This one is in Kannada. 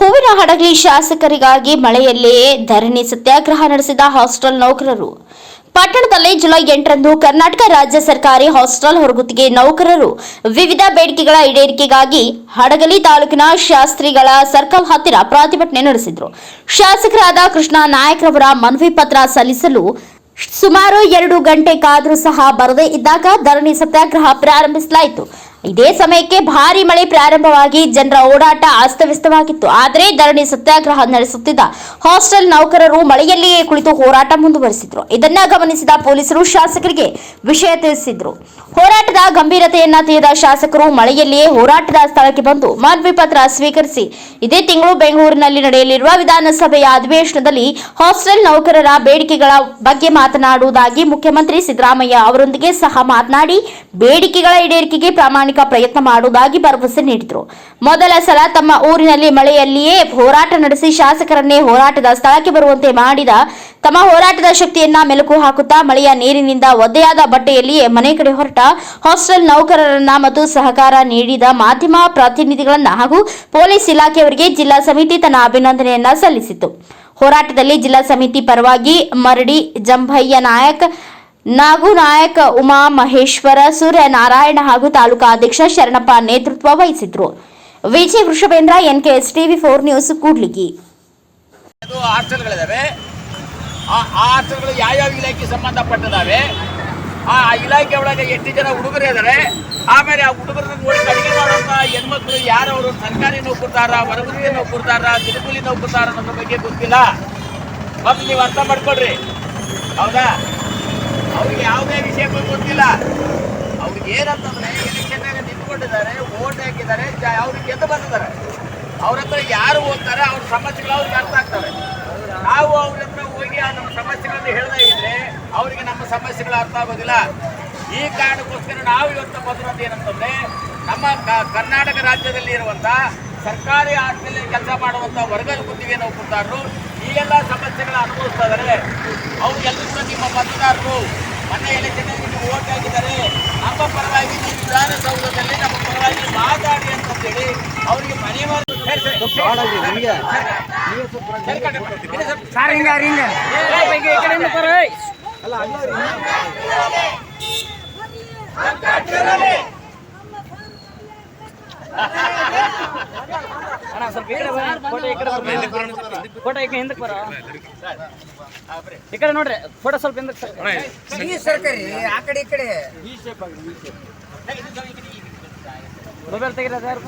ಹೂವಿನಹಡಗಲಿ ಶಾಸಕರಿಗಾಗಿ ಮಳೆಯಲ್ಲಿಯೇ ಧರಣಿ ಸತ್ಯಾಗ್ರಹ ನಡೆಸಿದ ಹಾಸ್ಟೆಲ್ ನೌಕರರು. ಪಟ್ಟಣದಲ್ಲಿ ಜುಲೈ 8ರಂದು ಕರ್ನಾಟಕ ರಾಜ್ಯ ಸರ್ಕಾರಿ ಹಾಸ್ಟೆಲ್ ಹೊರಗುತ್ತಿಗೆ ನೌಕರರು ವಿವಿಧ ಬೇಡಿಕೆಗಳ ಈಡೇರಿಕೆಗಾಗಿ ಹಡಗಲಿ ತಾಲೂಕಿನ ಶಾಸ್ತ್ರಿಗಳ ಸರ್ಕಲ್ ಹತ್ತಿರ ಪ್ರತಿಭಟನೆ ನಡೆಸಿದರು. ಶಾಸಕರಾದ ಕೃಷ್ಣ ನಾಯಕ್ರವರ ಮನವಿ ಪತ್ರ ಸಲ್ಲಿಸಲು ಸುಮಾರು 2 ಗಂಟೆ ಕಾದರೂ ಸಹ ಬರದೇ ಇದ್ದಾಗ ಧರಣಿ ಸತ್ಯಾಗ್ರಹ ಪ್ರಾರಂಭಿಸಲಾಯಿತು. ಇದೇ ಸಮಯಕ್ಕೆ ಭಾರಿ ಮಳೆ ಪ್ರಾರಂಭವಾಗಿ ಜನರ ಓಡಾಟ ಅಸ್ತವ್ಯಸ್ತವಾಗಿತ್ತು. ಆದರೆ ಧರಣಿ ಸತ್ಯಾಗ್ರಹ ನಡೆಸುತ್ತಿದ್ದ ಹಾಸ್ಟೆಲ್ ನೌಕರರು ಮಳೆಯಲ್ಲಿಯೇ ಕುಳಿತು ಹೋರಾಟ ಮುಂದುವರೆಸಿದ್ರು. ಇದನ್ನ ಗಮನಿಸಿದ ಪೊಲೀಸರು ಶಾಸಕರಿಗೆ ವಿಷಯ ತಿಳಿಸಿದ್ರು. ಹೋರಾಟದ ಗಂಭೀರತೆಯನ್ನ ತಿಳಿದ ಶಾಸಕರು ಮಳೆಯಲ್ಲಿಯೇ ಹೋರಾಟದ ಸ್ಥಳಕ್ಕೆ ಬಂದು ಮನವಿ ಪತ್ರ ಸ್ವೀಕರಿಸಿ ಇದೇ ತಿಂಗಳು ಬೆಂಗಳೂರಿನಲ್ಲಿ ನಡೆಯಲಿರುವ ವಿಧಾನಸಭೆಯ ಅಧಿವೇಶನದಲ್ಲಿ ಹಾಸ್ಟೆಲ್ ನೌಕರರ ಬೇಡಿಕೆಗಳ ಬಗ್ಗೆ ಮಾತನಾಡುವುದಾಗಿ ಮುಖ್ಯಮಂತ್ರಿ ಸಿದ್ದರಾಮಯ್ಯ ಅವರೊಂದಿಗೆ ಸಹ ಮಾತನಾಡಿ ಬೇಡಿಕೆಗಳ ಈಡೇರಿಕೆಗೆ ಪ್ರಾಮಾಣಿಕ ಪ್ರಯತ್ನ ಮಾಡುವುದಾಗಿ ಭರವಸೆ ನೀಡಿದರು. ಮೊದಲ ಸಲ ತಮ್ಮ ಊರಿನಲ್ಲಿ ಮಳೆಯಲ್ಲಿಯೇ ಹೋರಾಟ ನಡೆಸಿ ಶಾಸಕರನ್ನೇ ಹೋರಾಟದ ಸ್ಥಳಕ್ಕೆ ಬರುವಂತೆ ಮಾಡಿದ ತಮ್ಮ ಹೋರಾಟದ ಶಕ್ತಿಯನ್ನ ಮೆಲುಕು ಹಾಕುತ್ತಾ ಮಳೆಯ ನೀರಿನಿಂದ ಒದ್ದೆಯಾದ ಬಟ್ಟೆಯಲ್ಲಿಯೇ ಮನೆ ಕಡೆ ಹೊರಟ ಹಾಸ್ಟೆಲ್ ನೌಕರರನ್ನ ಮತ್ತು ಸಹಕಾರ ನೀಡಿದ ಮಾಧ್ಯಮ ಪ್ರತಿನಿಧಿಗಳನ್ನ ಹಾಗೂ ಪೊಲೀಸ್ ಇಲಾಖೆಯವರಿಗೆ ಜಿಲ್ಲಾ ಸಮಿತಿ ತನ್ನ ಅಭಿನಂದನೆಯನ್ನ ಸಲ್ಲಿಸಿತು. ಹೋರಾಟದಲ್ಲಿ ಜಿಲ್ಲಾ ಸಮಿತಿ ಪರವಾಗಿ ಮರಡಿ ಜಂಭಯ್ಯ ನಾಯಕ್, ನಾಗು ನಾಯಕ್, ಉಮಾ ಮಹೇಶ್ವರ, ಸೂರ್ಯನಾರಾಯಣ ಹಾಗೂ ತಾಲೂಕಾ ಅಧ್ಯಕ್ಷ ಶರಣಪ್ಪ ನೇತೃತ್ವ ವಹಿಸಿದ್ರು. Vijay Vrishabhendra, NKS TV4 news, Kudligi. ಆ ಹಾಸ್ಟೆಲ್ಗಳು ಯಾವ್ಯಾವ ಇಲಾಖೆ ಸಂಬಂಧಪಟ್ಟಿದ್ದಾವೆ, ಆ ಇಲಾಖೆ ಒಳಗೆ ಎಷ್ಟು ಜನ ಹುಡುಗರು ಇದ್ದಾರೆ, ಆಮೇಲೆ ಆ ಹುಡುಗರನ್ನ ನೋಡಿ ಅಡುಗೆ ಮಾಡುವಂಥ ಹೆಣ್ಮಕ್ಳು ಯಾರವರು ಸರ್ಕಾರಿ ನೌಕರದಾರ, ಹೊರಗುತ್ತಿಗೆ ನೌಕರದಾರ, ದಿನಗೂಲಿ ನೌಕರದಾರ ಅನ್ನೋದ್ರ ಬಗ್ಗೆ ಗೊತ್ತಿಲ್ಲ. ಮತ್ತು ನೀವು ಅರ್ಥ ಮಾಡ್ಕೊಳ್ರಿ, ಹೌದಾ? ಅವ್ರಿಗೆ ಯಾವುದೇ ವಿಷಯ ಗೊತ್ತಿಲ್ಲ. ಅವ್ರಿಗೆ ಏನಂತಂದ್ರೆ ಎಲೆಕ್ಷನ್ನಾಗ ನಿಂತ್ಕೊಂಡಿದ್ದಾರೆ, ಓಟ್ ಹಾಕಿದ್ದಾರೆ, ಅವ್ರಿಗೆ ಗೆದ್ದು ಬಂದಿದ್ದಾರೆ. ಅವ್ರ ಹತ್ರ ಯಾರು ಹೋಗ್ತಾರೆ ಅವ್ರ ಸಮಸ್ಯೆಗಳು ಅವ್ರಿಗೆ ಅರ್ಥ ಆಗ್ತವೆ. ನಾವು ಅವ್ರ ಹತ್ರ ಹೋಗಿ ನಮ್ಮ ಸಮಸ್ಯೆಗಳನ್ನು ಹೇಳ್ತಾ ಇದ್ರೆ ಅವರಿಗೆ ನಮ್ಮ ಸಮಸ್ಯೆಗಳು ಅರ್ಥ ಆಗೋದಿಲ್ಲ. ಈ ಕಾರಣಕ್ಕೋಸ್ಕರ ನಾವು ಇವತ್ತು ಬಂದಿರೋದು ಏನಂತಂದ್ರೆ, ನಮ್ಮ ಕರ್ನಾಟಕ ರಾಜ್ಯದಲ್ಲಿ ಇರುವಂಥ ಸರ್ಕಾರಿ ಹಾಸ್ಟೆಲ್ ಕೆಲಸ ಮಾಡುವಂಥ ವರ್ಗದ ಗುತ್ತಿಗೆ ನೌಕರದಾರರು ಈ ಎಲ್ಲ ಸಮಸ್ಯೆಗಳ ಅನುಭವಿಸ್ತಾ ಇದ್ದಾರೆ. ಅವ್ರಿಗೆಲ್ಲರೂ ಕೂಡ ನಿಮ್ಮ ಮತದಾರರು ಮೊನ್ನೆ ಎಲೆಕ್ಷನ್ನಲ್ಲಿ ನೀವು ಓಟ್ ಹಾಕಿದ್ದಾರೆ, ನಮ್ಮ ಪರವಾಗಿ ನೀವು ವಿಧಾನಸೌಧದಲ್ಲಿ ನಮ್ಮ ಪರವಾಗಿ ಮಾತಾಡಿ ಅಂತಂದೇಳಿ ಅವರಿಗೆ ಮನೆ ಮಾಡಿ ಫೋಟೋ ಹಿಂದಕ್ಕೆ ಬರ ಈ ಕಡೆ ನೋಡ್ರಿ, ಫೋಟೋ ಸ್ವಲ್ಪ ಹಿಂದಕ್ಕೆ ಸರ್ಕಾರಿ ಆ ಕಡೆ ಈ ಕಡೆ ಮೊಬೈಲ್ ತೆಗಿರೋದು ಯಾರು?